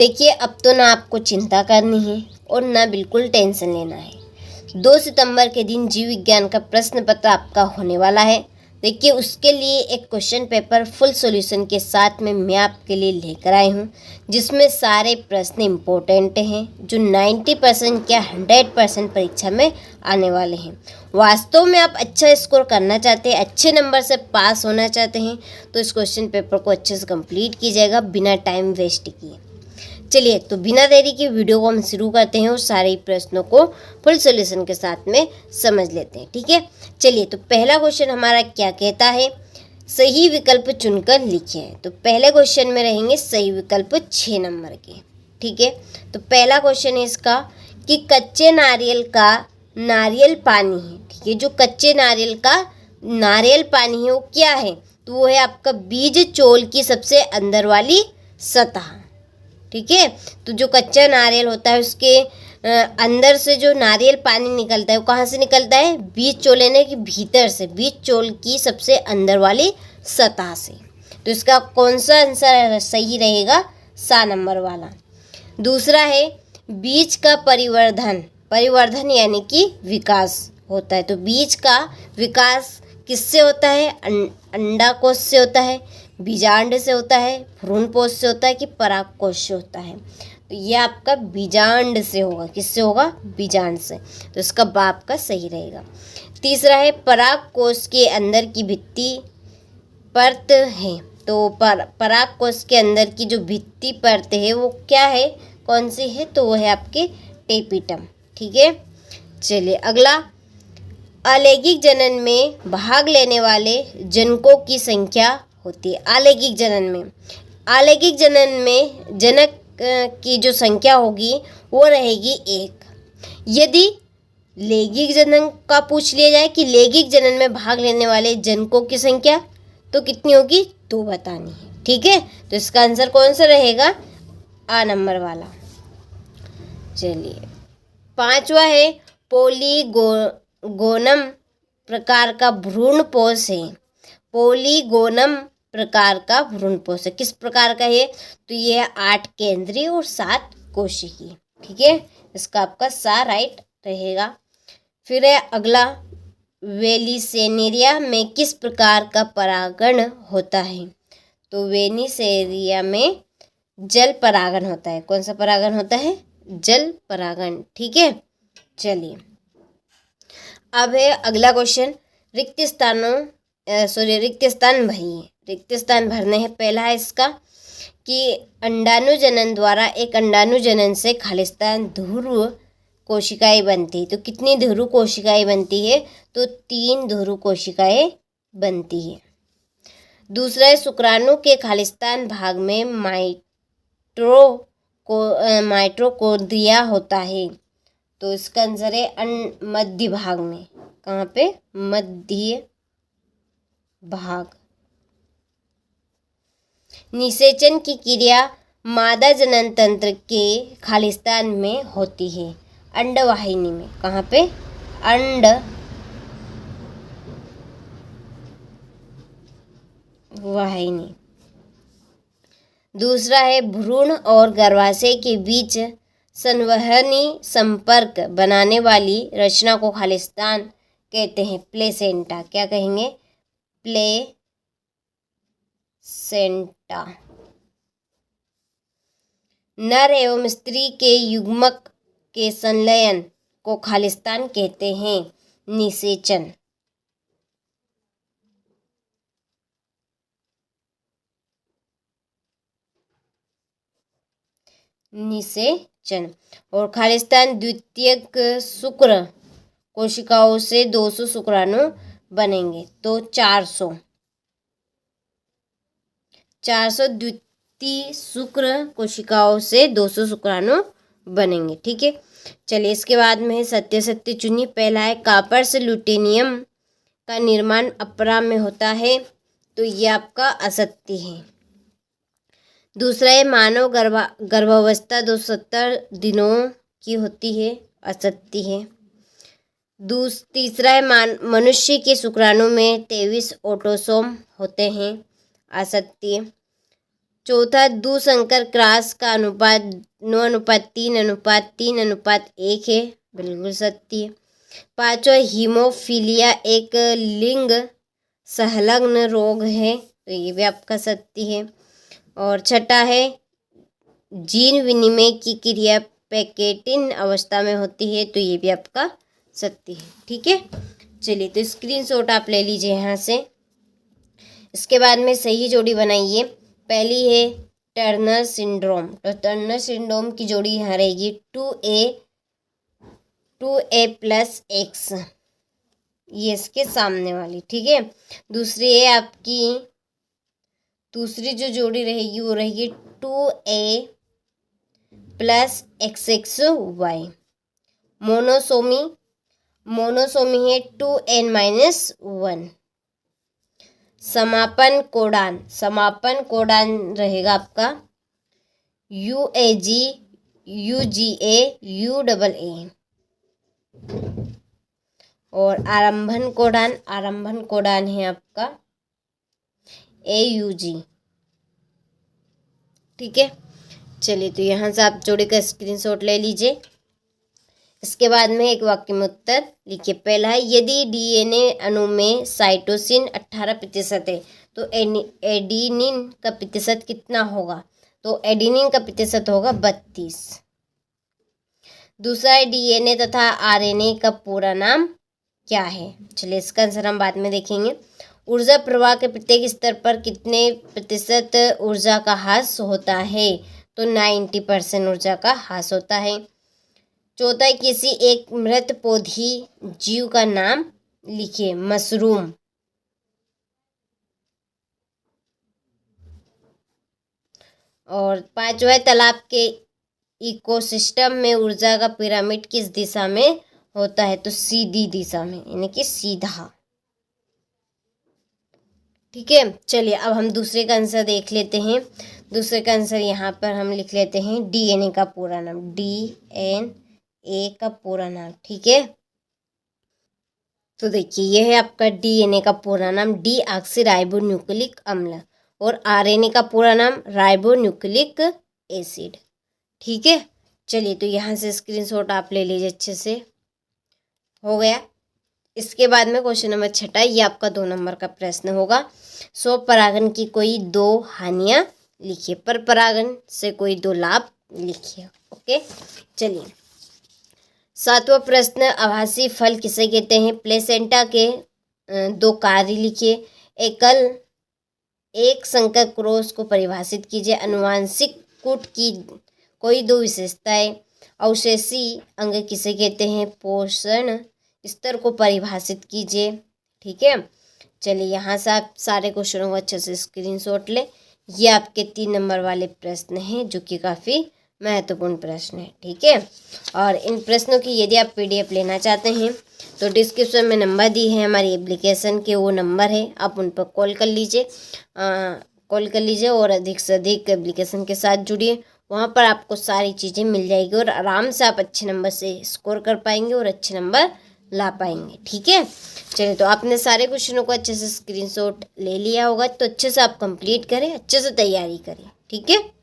देखिए, अब तो ना आपको चिंता करनी है और ना बिल्कुल टेंशन लेना है। 2 सितंबर के दिन जीव विज्ञान का प्रश्न पत्र आपका होने वाला है। देखिए, उसके लिए एक क्वेश्चन पेपर फुल सॉल्यूशन के साथ में मैं आपके लिए लेकर आई हूँ, जिसमें सारे प्रश्न इम्पोर्टेंट हैं, जो 90% क्या 100% परीक्षा में आने वाले हैं। वास्तव में आप अच्छा स्कोर करना चाहते हैं, अच्छे नंबर से पास होना चाहते हैं, तो इस क्वेश्चन पेपर को अच्छे से कंप्लीट कीजिएगा बिना टाइम वेस्ट किए। चलिए, तो बिना देरी के वीडियो को हम शुरू करते हैं और सारे प्रश्नों को फुल सॉल्यूशन के साथ में समझ लेते हैं। ठीक है, चलिए, तो पहला क्वेश्चन हमारा क्या कहता है, सही विकल्प चुनकर लिखिए। तो पहले क्वेश्चन में रहेंगे सही विकल्प 6 नंबर के। ठीक है, तो पहला क्वेश्चन है इसका कि कच्चे नारियल का नारियल पानी है। ठीक है, जो कच्चे नारियल का नारियल पानी है वो क्या है, तो वो है आपका बीज चोल की सबसे अंदर वाली सतह। ठीक है, तो जो कच्चा नारियल होता है उसके अंदर से जो नारियल पानी निकलता है वो कहाँ से निकलता है, बीज चोलेने के भीतर से, बीज चोल की सबसे अंदर वाली सतह से। तो इसका कौन सा आंसर सही रहेगा, सा नंबर वाला। दूसरा है बीज का परिवर्धन, परिवर्धन यानी कि विकास होता है। तो बीज का विकास किससे होता है, अंडाकोश से होता है, बीजांड से होता है, भ्रूणपोष से होता है कि परागकोश से होता है। तो ये आपका बीजांड से होगा, किससे होगा, बीजांड से। तो इसका बाप का सही रहेगा। तीसरा है परागकोश के अंदर की भित्ति परत है। तो परागकोश के अंदर की जो भित्ति परत है वो क्या है, कौन सी है, तो वो है आपके टेपिटम। ठीक है, चलिए अगला, अलैंगिक जनन में भाग लेने वाले जनकों की संख्या होती है। अलैंगिक जनन में, अलैंगिक जनन में जनक की जो संख्या होगी वो रहेगी 1। यदि लैंगिक जनन का पूछ लिया जाए कि लैंगिक जनन में भाग लेने वाले जनकों की संख्या तो कितनी होगी, 2 बतानी है। ठीक है, तो इसका आंसर कौन सा रहेगा, आ नंबर वाला। चलिए, पांचवा है पोलीगोनम प्रकार का भ्रूणपोष है। पोलीगोनम प्रकार का भ्रूणपोष है, किस प्रकार का है, तो ये है 8 केंद्रीय और 7 कोशिकीय। ठीक है, इसका आपका सा राइट रहेगा। फिर है अगला, वेलिसेनेरिया में किस प्रकार का परागण होता है, तो वेनिसेरिया में जल परागण होता है। कौन सा परागण होता है, जल परागण। ठीक है, चलिए अब है अगला क्वेश्चन, रिक्त स्थान भरिए। रिक्त स्थान भरने हैं। पहला है इसका कि अंडाणुजनन द्वारा एक अंडाणुजनन से खालिस्तान ध्रुव कोशिकाएं बनती है। तो कितनी ध्रुव कोशिकाएं बनती है, तो 3 ध्रुव कोशिकाएं बनती है। दूसरा है शुक्राणु के खालिस्तान भाग में माइटोकॉन्ड्रिया होता है। तो इसका आंसर है मध्य भाग में, कहाँ पे, मध्य भाग। निषेचन की क्रिया मादा जनन तंत्र के खालिस्तान में होती है, अंडवाहिनी में। कहाँ पे, अंडवाहिनी। दूसरा है भ्रूण और गर्भाशय के बीच संवहनी संपर्क बनाने वाली रचना को खालिस्तान कहते हैं, प्लेसेंटा। क्या कहेंगे, प्लेसेंटा। नर एवं स्त्री के युग्मक के संलयन को खालिस्तान कहते हैं, निषेचन। निषेचन। और खालिस्तान द्वितीयक शुक्र कोशिकाओं से 200 शुक्राणु बनेंगे। तो 400 द्वितीय शुक्र कोशिकाओं से 200 शुक्राणु बनेंगे। ठीक है, चलिए इसके बाद में सत्य सत्य चुनिए। पहला है कापर से लुटेनियम का निर्माण अपरा में होता है। तो ये आपका असत्य है। दूसरा है मानव गर्भावस्था 270 दिनों की होती है, असत्य है। तीसरा है मनुष्य के शुक्राणु में 23 ऑटोसोम होते हैं, असत्य। चौथा, दूसंकर क्रॉस का अनुपात 9:3:3:1 है, बिल्कुल सत्य है। पांचवा, हीमोफीलिया एक लिंग संलग्न रोग है, तो ये भी आपका सत्य है। और छठा है, जीन विनिमय की क्रिया पैकेटिन अवस्था में होती है, तो ये भी आपका सत्य है। ठीक है, चलिए तो स्क्रीनशॉट आप ले लीजिए यहाँ से। इसके बाद में सही जोड़ी बनाइए। पहली है टर्नर सिंड्रोम, तो टर्नर सिंड्रोम की जोड़ी यहाँ रहेगी 2a + x, ये इसके सामने वाली। ठीक है, दूसरी है आपकी, दूसरी जो जोड़ी रहेगी वो रहेगी 2a + xxy। मोनोसोमी है 2n-1। समापन कोडान रहेगा आपका UAG UGA UAA। और आरंभन कोडान है आपका AUG। ठीक है, चलिए तो यहाँ से आप जोड़ी का स्क्रीनशॉट ले लीजिए। इसके बाद में एक वाक्य में उत्तर लिखिए। पहला है, यदि DNA अणु में साइटोसिन 18% है तो एडेनिन का प्रतिशत कितना होगा? तो एडेनिन का प्रतिशत होगा 32। दूसरा है, DNA तथा RNA का पूरा नाम क्या है? चलिए इसका आंसर हम बाद में देखेंगे। ऊर्जा प्रवाह के प्रत्येक स्तर पर कितने प्रतिशत ऊर्जा का ह्रास होता है? तो 90% ऊर्जा का ह्रास होता है। चौथा, किसी एक मृत पौधी जीव का नाम लिखिए। मशरूम। और पांचवा, तालाब के इकोसिस्टम में ऊर्जा का पिरामिड किस दिशा में होता है? तो सीधी दिशा में, यानी कि सीधा। ठीक है, चलिए अब हम दूसरे का आंसर देख लेते हैं। दूसरे का आंसर यहाँ पर हम लिख लेते हैं DNA का पूरा नाम, DNA का पूरा नाम। ठीक है, तो देखिए यह है आपका DNA का पूरा नाम डीऑक्सीराइबोन्यूक्लिक अम्ल, और RNA का पूरा नाम राइबोन्यूक्लिक एसिड। ठीक है, चलिए तो यहाँ से स्क्रीनशॉट आप ले लीजिए अच्छे से। हो गया। इसके बाद में क्वेश्चन नंबर 6, ये आपका 2 नंबर का प्रश्न होगा। स्वपरागन की कोई 2 हानियां लिखिए, पर परागन से कोई 2 लाभ लिखिए। ओके, चलिए 7वां प्रश्न, आभासी फल किसे कहते हैं? प्लेसेंटा के 2 कार्य लिखिए। एक संकर क्रॉस को परिभाषित कीजिए। अनुवांशिक कूट की कोई 2 विशेषताएं। अवशेषी अंग किसे कहते हैं? पोषण स्तर को परिभाषित कीजिए। ठीक है, चलिए यहाँ से आप सारे क्वेश्चनों को अच्छे से स्क्रीनशॉट ले। ये आपके 3 नंबर वाले प्रश्न हैं, जो कि काफ़ी महत्वपूर्ण प्रश्न है। ठीक है, और इन प्रश्नों की यदि आप PDF लेना चाहते हैं तो डिस्क्रिप्शन में नंबर दी है हमारी एप्लीकेशन के, वो नंबर है, आप उन पर कॉल कर लीजिए और अधिक से अधिक एप्लीकेशन के साथ जुड़िए। वहाँ पर आपको सारी चीज़ें मिल जाएगी और आराम से आप अच्छे नंबर से स्कोर कर पाएंगे और अच्छे नंबर ला पाएंगे। ठीक है, चलिए तो आपने सारे क्वेश्चनों को अच्छे से स्क्रीनशॉट ले लिया होगा, तो अच्छे से आप कंप्लीट करें, अच्छे से तैयारी करें। ठीक है।